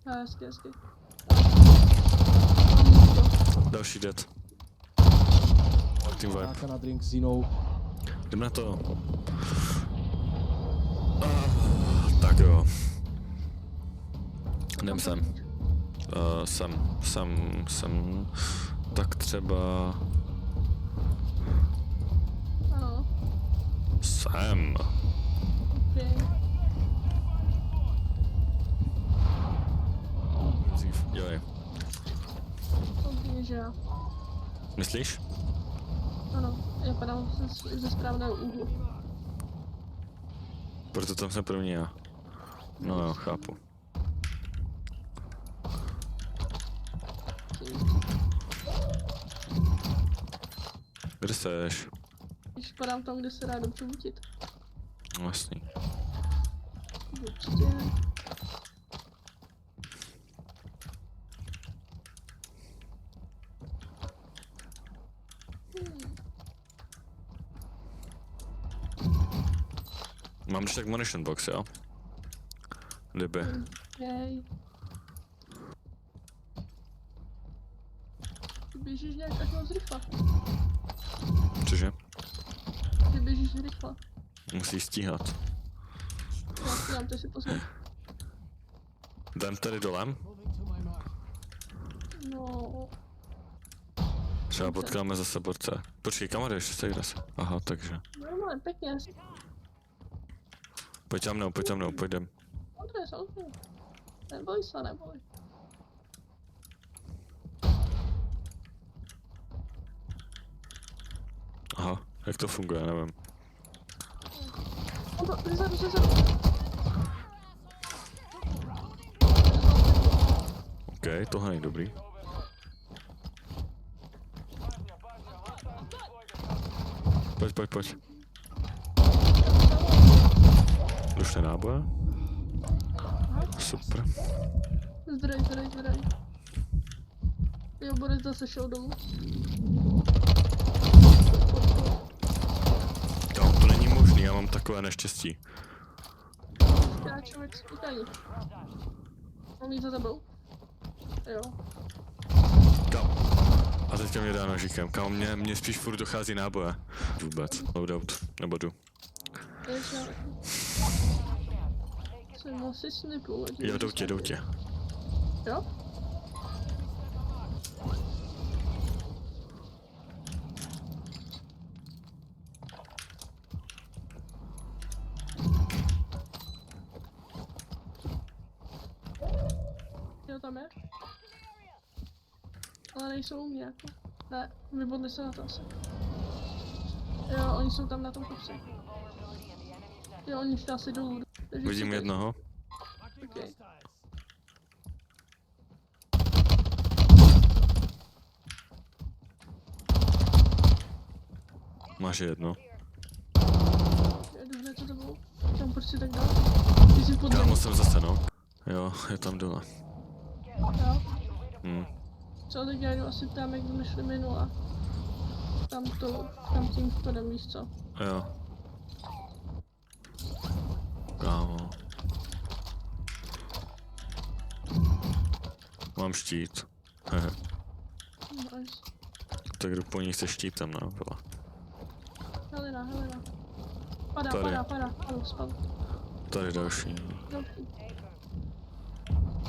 Hezky, hezky. Další dead. Team wipe. Nějaká na drink s jinou. Jdem na to. Tak jo. Jdem sem. Sem. Tak třeba... Ano. Sem. Okay. Dělej. Samozřejmě, že já. Myslíš? Ano, já padám ze správného úhlu. Proto tam jsem první já. No jo, chápu. Kde seš? Když padám tam, kde se dá dobře utit. Vlastně. Určitě. Mám když tak munition box, jo? Liby. Jej. Ty běžíš nějak tak moc rychle. Cože? Ty běžíš rychle. Musíš stíhat. Já stíhám, to si pozvat. Jdem tady dolem? No. Třeba potkáme zase borce. Počkej, kam jdeš? Kde se? Aha, takže. Normálně, pěkně. Pojď za mnou, půjdem. Samozřejmě. Neboj se, neboj. Aha, jak to funguje, nevím. Zezadu. OK, tohle není dobrý. Pojď. Dušné náboje. Super. Zdroj. Jo, Boris zase šel dolů. Tam to není možný, já mám takové neštěstí. Já člověk spíkají. Mám jít za tebou. Jo. Kam? A teďka mě dá nožíkem. Kam mě spíš furt dochází náboje. Vůbec. Loadout. Nebo jdu. Jsem asi snipu. Jo, jdou tě. Jo? Jo, tam je. Ale nejsou u mě jako. Ne, vybodli se na to asi. Jo, oni jsou tam na tom kopci. Jo, oni šli asi dolů. Vidím jednoho. Okay. Máš jedno. Je dobře, co to bylo? Tam prostě tak dál. Ty jsi pod Kámo jsem zase, no. Jo, je tam dole. Jo. Co teď já jdu asi tam, jak jsme šli minule. Tam tím vchodem, víš co? Jo. Kámo. Mám štít. Hehe. Nice. Tak jdu po ní se štítem, no, byla. Helena. Padá, spadl. Tady další. Další.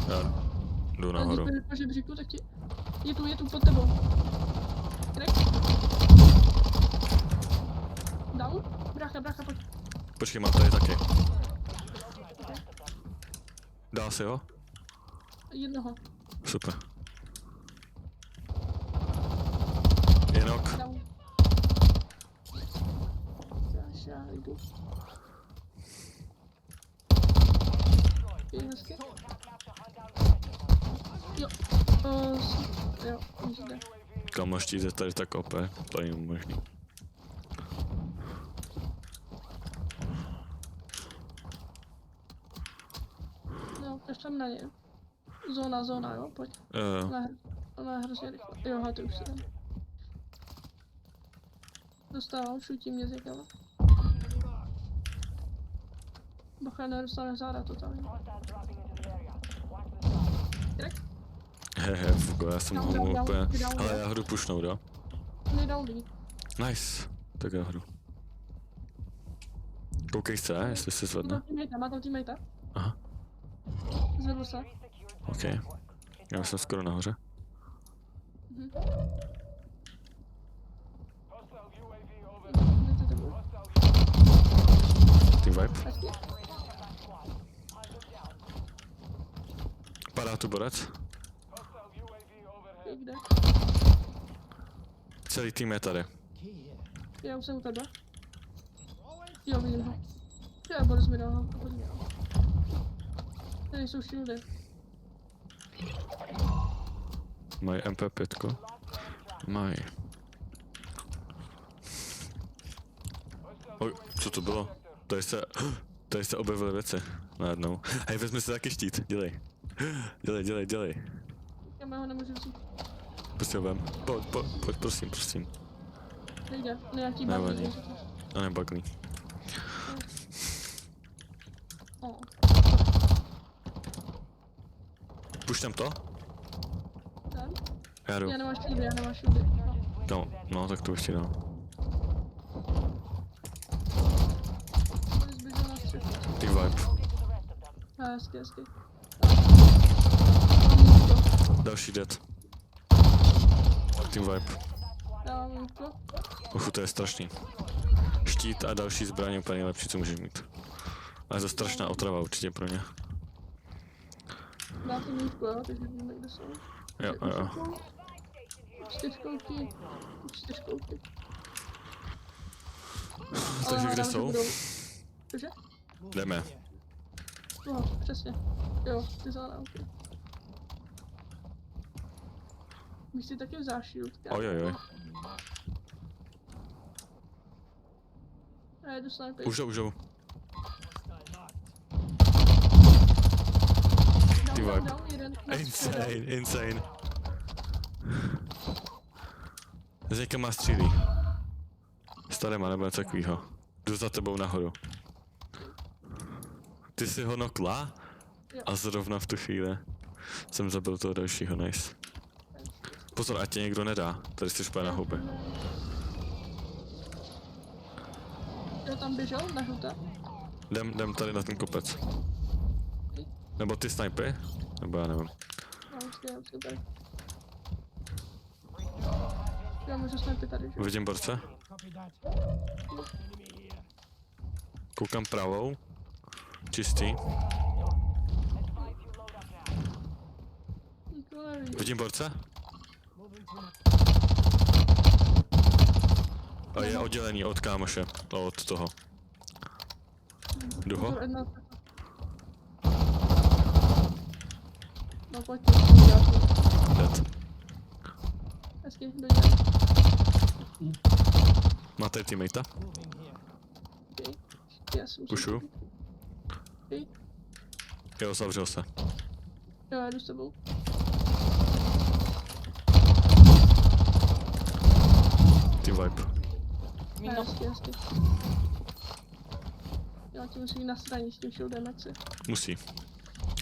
Já jdu nahoru. Když po žebříku, tak ti... Je tu pod tebou. Krek. Down? Brácha, pojď. Počkej, mám tady taky. Dá se, jo? Jednoho. Super. Jenok. Down. Já jdu. Je hezky. Jo. Jo, už jde. Kámo, štít je tady tak OP, to není možný. No, až tam na ně. Zóna, jo, pojď. Jo. Ona je hrozně rychle. Jo, ty už si tam. Dostávám, šutí mě z někam. Bacha, nedostane záda totálně. Crack? Hehe, fuko, já jsem Down, mu down, down, úplně... down, Ale down. já hru pušnout, jo? On je down líp. Nice. Tak já hru. Koukej se, jestli se zvedne. Má tam teammate. Aha, Zvedl se. ok. Já jsem skoro nahoře. Mhm. Team vibe. Hezky. Padá tu borec. Kde? Celý tým je tady. Já už jsem u tebe. Jo, vidím ho. Já Boris mi dal ho. Tady jsou shieldy. Mají MP5. Mají. Oj, co to bylo? Tady se objevily věci najednou. Hej, vezmi si taky štít, dělej. Dělej. Já ho nemůžu vzít. Prostě ho vem. Pojď, prosím. Nejde, nějaký Nevadí. bug. A nebagný. Puštěm to? Ten? Já jdu. Já nemám shieldy. No, tak to ještě dám. Boris běžel na střechu. Team vibe. Hezky. Další dead. Team vibe. Dávám lůko. To je strašný. Štít a další zbraně úplně nejlepší, co můžeš mít. Ale je to strašná otrava určitě pro ně. Dám to lůko, jo, takže víme, kde jsou. Jo. 4 školky. Takže kde jsou? Cože? Jdeme. Přesně. Jo, ty zelené, ok. Bych si taky vzal shield. Ojojoj. Já jedu sniper. Už jdou. Down, jeden. Insane. Z někam má střílí. Starema nebo něco takovýho. Jdu za tebou nahoru. Ty jsi ho nokla? Jo. A zrovna v tu chvíli jsem zabil toho dalšího, nice. Pozor, ať tě někdo nedá, tady jsi špé na huby. Jo, tam běžel, na žluté. Jdem tady na ten kopec. Nebo ty snipy? Nebo já nevím. Já už tady. Já můžu snipit tady, že? Vidím borce. Koukám pravou. Čistý. Nikdo nevidí. Vidím borce. A je oddělený od kámoše. Od toho. Jdu ho? No pojď, Dead. hezky, dodělej. Máte teammatea? Okay. Já si musím... Pušu. Okay. Jo, zavřel se. Jo, já jdu s tebou. Team vibe. Hezky. Já ti musím jít na straně s tím shieldem, ať si. Musí.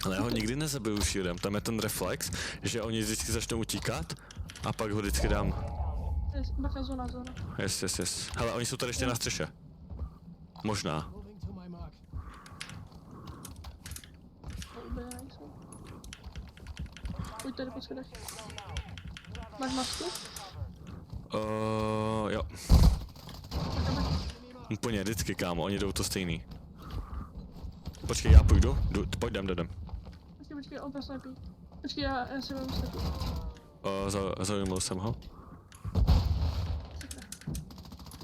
Ale já ho nikdy nezabiju shieldem, tam je ten reflex, že oni vždycky začnou utíkat a pak ho vždycky dám. Bacha, zóna. Yes. Hele, oni jsou tady ještě na střeše. Možná. Pojď tady po schodech. Máš masku? Jo. Úplně vždycky, kámo, oni jdou to stejný. Počkej, já půjdu. Pojď, jdem. Počkej, on to snipí. Počkej, já si vemu snipu. Zaujmul jsem ho.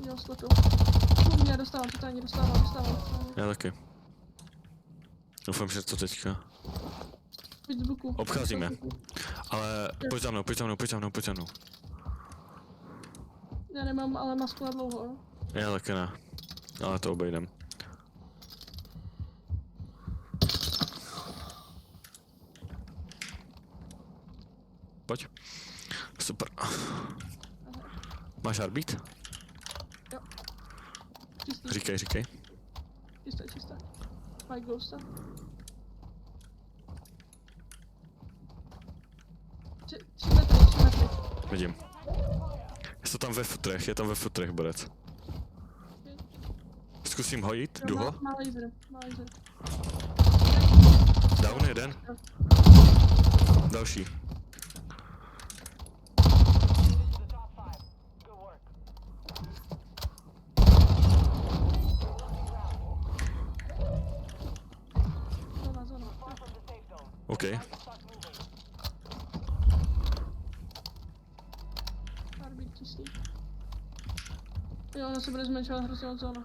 Měl slotu. Já dostávám, totálně dostávám. Já taky. Doufám, že to teďka. Pojď z boku. Obcházíme. Ale pojď za mnou. Já nemám ale masku na dlouho, jo. Já taky ne. Ale to obejdem. Pojď. Super. Máš heartbeat? Jo. Čistý. Říkej. Čistá. Mají ghosta. Vidím. Je tam ve futrech, borec. Zkusím hojit, jdu ho. Má laser, má laser. Down jeden. Další. Zóna. OK. Arbit čistý. Jo, ono se bude zmenšovat hrozně od zóna.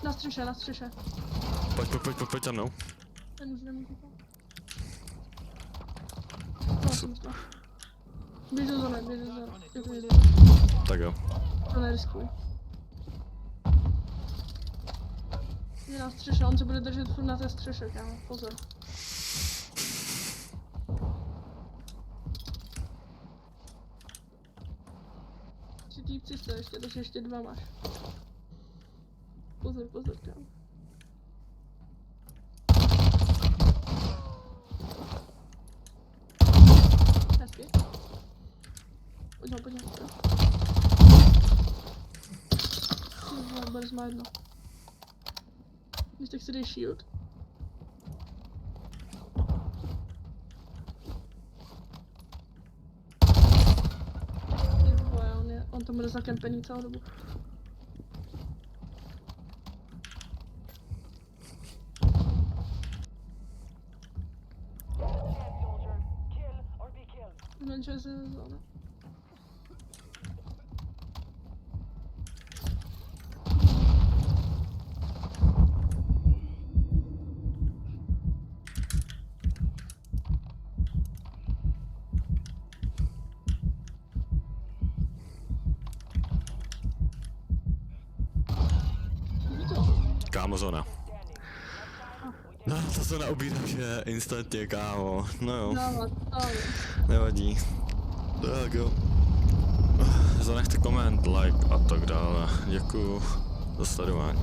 Na střeše. Pojď za mnou. Nemůžu. No, jsem to. Běž do zóny. Je to jeden. Tak jo. To neriskuj. Je na střeše, on se bude držet furt na té střeše, kámo, pozor. Tři týpci jste ještě, takže ještě dva máš. Pozor, kámo. Hezky. Pojď ho. Bez má jedno. Když tak si dej shield. On tam bude zakempený celou dobu. Zmenšuje se zóna. Kámo, zóna. No, to se naobírám, že instantně, kámo. No jo. Nevadí. Tak jo. Zanechte koment, like a tak dále. Děkuju za sledování.